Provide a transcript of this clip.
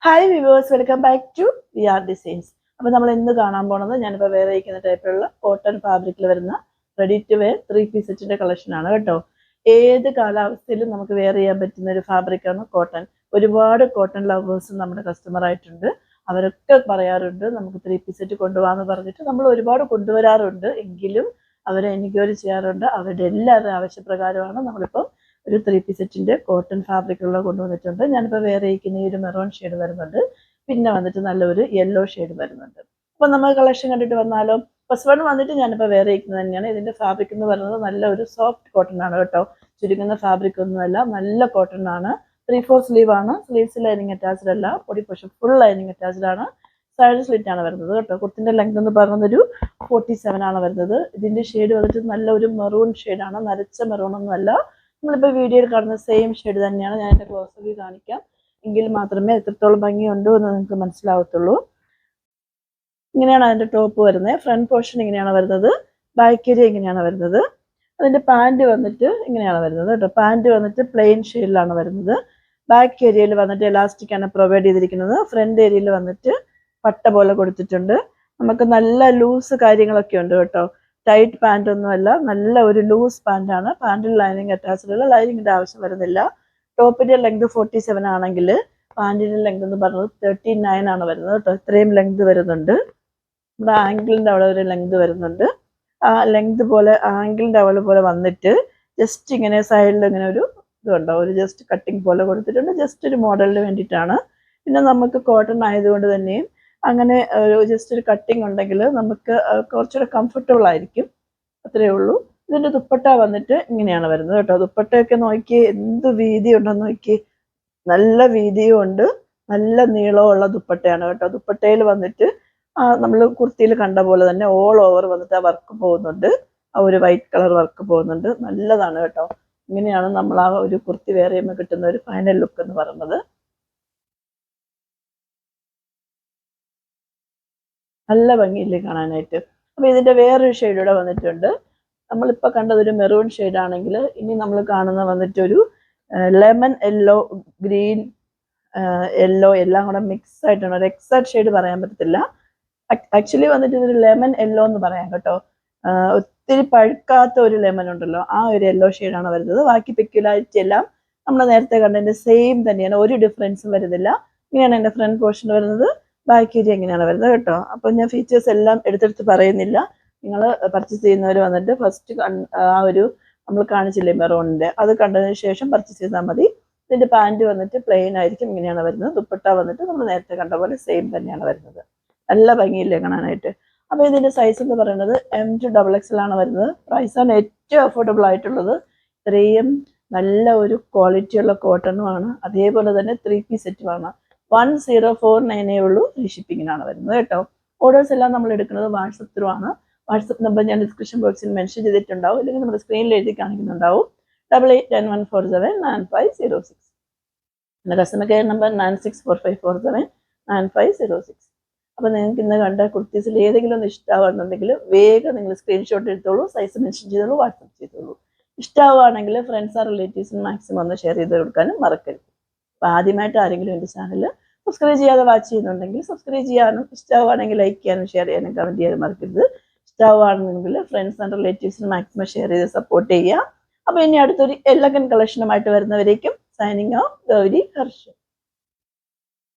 Hi viewers, welcome back to VR designs. അപ്പോൾ നമ്മൾ ഇന്ന് കാണാൻ പോണത് ഞാനിപ്പോൾ വേറെ ഇരിക്കുന്ന ടൈപ്പിലുള്ള കോട്ടൺ ഫാബ്രിക്കിൽ വരുന്ന റെഡി ടു വെയർ 3-piece സെറ്റിൻ്റെ കളക്ഷനാണ് കേട്ടോ. ഏത് കാലാവസ്ഥയിലും നമുക്ക് വെയർ ചെയ്യാൻ പറ്റുന്ന ഒരു ഫാബ്രിക്കാണ് കോട്ടൺ. ഒരുപാട് കോട്ടൺ ലവേഴ്സ് നമ്മുടെ കസ്റ്റമർ ആയിട്ടുണ്ട്. അവരൊക്കെ പറയാറുണ്ട് നമുക്ക് 3-piece സെറ്റ് കൊണ്ടുപോകാമെന്ന് പറഞ്ഞിട്ട് നമ്മൾ ഒരുപാട് കൊണ്ടുവരാറുണ്ട്. എങ്കിലും അവരെ എൻക്വയറി ചെയ്യാറുണ്ട്. അവരുടെ എല്ലാവരുടെ ആവശ്യപ്രകാരമാണ് നമ്മളിപ്പോൾ ഒരു 3-piece സെറ്റിൻ്റെ കോട്ടൺ ഫാബ്രിക്കുള്ള കൊണ്ടുവന്നിട്ടുണ്ട്. ഞാനിപ്പോൾ വേറെ ഇരിക്കുന്ന ഈ ഒരു മെറൂൺ ഷെയ്ഡ് വരുന്നുണ്ട്. പിന്നെ വന്നിട്ട് നല്ലൊരു യെല്ലോ ഷെയ്ഡ് വരുന്നുണ്ട്. അപ്പോൾ നമ്മൾ കളക്ഷൻ കണ്ടിട്ട് വന്നാലോ. ഫസ്റ്റ് വൺ വന്നിട്ട് ഞാനിപ്പോൾ വേറെ ഇരിക്കുന്നത് തന്നെയാണ്. ഇതിൻ്റെ ഫാബ്രിക് എന്ന് പറയുന്നത് നല്ല ഒരു സോഫ്റ്റ് കോട്ടൺ ആണ് കേട്ടോ. ചുരുങ്ങുന്ന ഫാബ്രിക് ഒന്നുമല്ല, നല്ല കോട്ടൺ ആണ്. 3/4 സ്ലീവ് ആണ്. സ്ലീവ്സ് ലൈനിങ് അറ്റാച്ച്ഡ് അല്ല, body portion full lining attached ആണ്. സൈഡ് സ്ലിറ്റ് ആണ് വരുന്നത് കേട്ടോ. കുർത്തിന്റെ ലെങ്ത് എന്ന് പറയുന്നൊരു 47 ആണ് വരുന്നത്. ഇതിന്റെ ഷെയ്ഡ് വന്നിട്ട് നല്ല ഒരു മെറൂൺ ഷെയ്ഡാണ്, നരച്ച മെറൂൺ ഒന്നുമല്ല. നമ്മളിപ്പോൾ വീഡിയോയിൽ കാണുന്ന സെയിം ഷെയ്ഡ് തന്നെയാണ്. ഞാൻ എൻ്റെ ക്ലോസ് വ്യൂ കാണിക്കാം, എങ്കിൽ മാത്രമേ എത്രത്തോളം ഭംഗിയുണ്ടോ എന്ന് നിങ്ങൾക്ക് മനസ്സിലാവത്തുള്ളൂ. ഇങ്ങനെയാണ് അതിൻ്റെ ടോപ്പ് വരുന്നത്. ഫ്രണ്ട് പോർഷൻ ഇങ്ങനെയാണ് വരുന്നത്. ബാക്ക് ഏരിയ ഇങ്ങനെയാണ് വരുന്നത്. അതിൻ്റെ പാൻറ് വന്നിട്ട് ഇങ്ങനെയാണ് വരുന്നത് കേട്ടോ. പാൻറ് വന്നിട്ട് പ്ലെയിൻ ഷെയ്ഡിലാണ് വരുന്നത്. ബാക്ക് ഏരിയയിൽ വന്നിട്ട് എലാസ്റ്റിക് ആണ് പ്രൊവൈഡ് ചെയ്തിരിക്കുന്നത്. ഫ്രണ്ട് ഏരിയയിൽ വന്നിട്ട് പട്ട പോലെ കൊടുത്തിട്ടുണ്ട്. നമുക്ക് നല്ല ലൂസ് കാര്യങ്ങളൊക്കെ ഉണ്ട് കേട്ടോ. ടൈറ്റ് പാൻറ് ഒന്നുമല്ല, നല്ല ഒരു ലൂസ് പാൻറ്റാണ്. പാൻറ്റിൽ ലൈനിങ് അറ്റാച്ച്ഡ് അല്ല, ലൈനിങ്ങിൻ്റെ ആവശ്യം വരുന്നില്ല. ടോപ്പിൻ്റെ ലെങ്ത് 47 ആണെങ്കിൽ പാൻറ്റിൻ്റെ ലെങ്ത് എന്ന് പറയുന്നത് 39 ആണ് വരുന്നത് കേട്ടോ. ഇത്രയും ലെങ്ത് വരുന്നുണ്ട്. നമ്മുടെ ആംഗിളിൻ്റെ അവിടെ ഒരു ലെങ്ത് വരുന്നുണ്ട്. ആ ലെങ്ത് പോലെ ആംഗിളിൻ്റെ അവിടെ പോലെ വന്നിട്ട് ജസ്റ്റ് ഇങ്ങനെ സൈഡിൽ ഇങ്ങനെ ഒരു ഇതുണ്ടോ, ഒരു ജസ്റ്റ് കട്ടിങ് പോലെ കൊടുത്തിട്ടുണ്ട്. ജസ്റ്റ് ഒരു മോഡലിന് വേണ്ടിയിട്ടാണ്. പിന്നെ നമുക്ക് കോട്ടൺ ആയതുകൊണ്ട് തന്നെയും അങ്ങനെ ഒരു ജസ്റ്റ് ഒരു കട്ടിങ് ഉണ്ടെങ്കിൽ നമുക്ക് കുറച്ചുകൂടെ കംഫർട്ടബിൾ ആയിരിക്കും. അത്രയേ ഉള്ളൂ. ഇതിൻ്റെ ദുപ്പട്ട വന്നിട്ട് ഇങ്ങനെയാണ് വരുന്നത് കേട്ടോ. ദുപ്പട്ടയൊക്കെ നോക്കി എന്ത് വീതി ഉണ്ടെന്ന് നോക്കി. നല്ല വീതിയും ഉണ്ട്, നല്ല നീളമുള്ള ദുപ്പട്ടയാണ് കേട്ടോ. ദുപ്പട്ടയിൽ വന്നിട്ട് നമ്മൾ കുർത്തിയിൽ കണ്ട പോലെ തന്നെ ഓൾ ഓവർ വന്നിട്ട് ആ വർക്ക് പോകുന്നുണ്ട്. ആ ഒരു വൈറ്റ് കളർ വർക്ക് പോകുന്നുണ്ട്. നല്ലതാണ് കേട്ടോ. ഇങ്ങനെയാണ് നമ്മൾ ആ ഒരു കുർത്തി വെയർ ചെയ്യുമ്പോൾ കിട്ടുന്ന ഒരു ഫൈനൽ ലുക്ക് എന്ന് പറയുന്നത്. നല്ല ഭംഗിയില്ലേ കാണാനായിട്ട്. അപ്പോൾ ഇതിൻ്റെ വേറൊരു ഷെയ്ഡ് ഇവിടെ വന്നിട്ടുണ്ട്. നമ്മളിപ്പോൾ കണ്ടത് ഒരു മെറൂൺ ഷെയ്ഡ് ആണെങ്കിൽ ഇനി നമ്മൾ കാണുന്ന വന്നിട്ടൊരു ലെമൺ യെല്ലോ, ഗ്രീൻ യെല്ലോ എല്ലാം കൂടെ മിക്സ് ആയിട്ടാണ്. ഒരു എക്സാക്ട് ഷെയ്ഡ് പറയാൻ പറ്റത്തില്ല. ആക്ച്വലി വന്നിട്ട് ഇതൊരു ലെമൺ യെല്ലോ എന്ന് പറയാം കേട്ടോ. ഒത്തിരി പഴുക്കാത്ത ഒരു ലെമൺ ഉണ്ടല്ലോ, ആ ഒരു യെല്ലോ ഷെയ്ഡാണ് വരുന്നത്. ബാക്കി പെക്യുലാരിറ്റി എല്ലാം നമ്മൾ നേരത്തെ കണ്ടതിൻ്റെ സെയിം തന്നെയാണ്, ഒരു ഡിഫറൻസും വരുന്നില്ല. ഇങ്ങനെയാണ് എൻ്റെ ഫ്രണ്ട് പോർഷൻ വരുന്നത്. ബാക്ക് ഏരിയ എങ്ങനെയാണ് വരുന്നത് കേട്ടോ. അപ്പോൾ ഞാൻ ഫീച്ചേഴ്സ് എല്ലാം എടുത്തെടുത്ത് പറയുന്നില്ല. നിങ്ങൾ പർച്ചേസ് ചെയ്യുന്നവർ വന്നിട്ട് ഫസ്റ്റ് ആ ഒരു നമ്മൾ കാണിച്ചില്ലേ മെറൂണിൻ്റെ, അത് കണ്ടതിന് ശേഷം പർച്ചേസ് ചെയ്താൽ മതി. ഇതിൻ്റെ പാൻറ് വന്നിട്ട് പ്ലെയിൻ ആയിരിക്കും, ഇങ്ങനെയാണ് വരുന്നത്. ദുപ്പട്ട വന്നിട്ട് നമ്മൾ നേരത്തെ കണ്ട പോലെ സെയിം തന്നെയാണ് വരുന്നത്. നല്ല ഭംഗിയില്ലേ കാണാനായിട്ട്. അപ്പോൾ ഇതിൻ്റെ സൈസ് എന്ന് പറയുന്നത് M to XXL ആണ് വരുന്നത്. പ്രൈസാണ് ഏറ്റവും അഫോർഡബിൾ ആയിട്ടുള്ളത്. ഇത്രയും നല്ല ഒരു ക്വാളിറ്റിയുള്ള കോട്ടണുമാണ്, അതേപോലെ തന്നെ 3-piece സെറ്റുമാണ്. 1049 ഉള്ളൂ. ഫ്രീ ഷിപ്പിങ്ങിനാണ് വരുന്നത് കേട്ടോ. ഓർഡേഴ്സ് എല്ലാം നമ്മൾ എടുക്കുന്നത് വാട്സപ്പ് ത്രൂ ആണ്. വാട്സപ്പ് നമ്പർ ഞാൻ ഡിസ്ക്രിപ്ഷൻ ബോക്സിൽ മെൻഷൻ ചെയ്തിട്ടുണ്ടാവും, അല്ലെങ്കിൽ നമ്മുടെ സ്ക്രീനിൽ എഴുതി കാണിക്കുന്നുണ്ടാവും. 881014799506. എൻ്റെ കസ്റ്റമർ കെയർ നമ്പർ 9645479506. അപ്പോൾ നിങ്ങൾക്ക് ഇന്ന് കണ്ട കുർത്തീസിൽ ഏതെങ്കിലും ഒന്ന് ഇഷ്ടമാകുന്നുണ്ടെങ്കിൽ വേഗം നിങ്ങൾ സ്ക്രീൻഷോട്ട് എടുത്തോളൂ, സൈസ് മെൻഷൻ ചെയ്തോളൂ, വാട്സപ്പ് ചെയ്തോളൂ. ഇഷ്ടമാവുകയാണെങ്കിൽ ഫ്രണ്ട്സ് ആർ റിലേറ്റീവ്സിന് മാക്സിമം ഒന്ന് ഷെയർ ചെയ്ത് കൊടുക്കാനും മറക്കരുത്. അപ്പോൾ ആദ്യമായിട്ട് ആരെങ്കിലും എൻ്റെ ചാനൽ സബ്സ്ക്രൈബ് ചെയ്യാതെ വാച്ച് ചെയ്യുന്നുണ്ടെങ്കിൽ സബ്സ്ക്രൈബ് ചെയ്യാനും, ഇഷ്ടമാവുകയാണെങ്കിൽ ലൈക്ക് ചെയ്യാനും ഷെയർ ചെയ്യാനും കമൻറ്റ് ചെയ്യാനും മറക്കരുത്. ഇഷ്ടമാവുകയാണെങ്കിൽ ഫ്രണ്ട്സ് ആൻഡ് റിലേറ്റീവ്സിന് മാക്സിമം ഷെയർ ചെയ്ത് സപ്പോർട്ട് ചെയ്യുക. അപ്പോൾ ഇനി അടുത്തൊരു എലഗൻ കളക്ഷനുമായിട്ട് വരുന്നവരേക്കും സൈനിങ് ഓഫ് ഗൗരി ഹർഷ.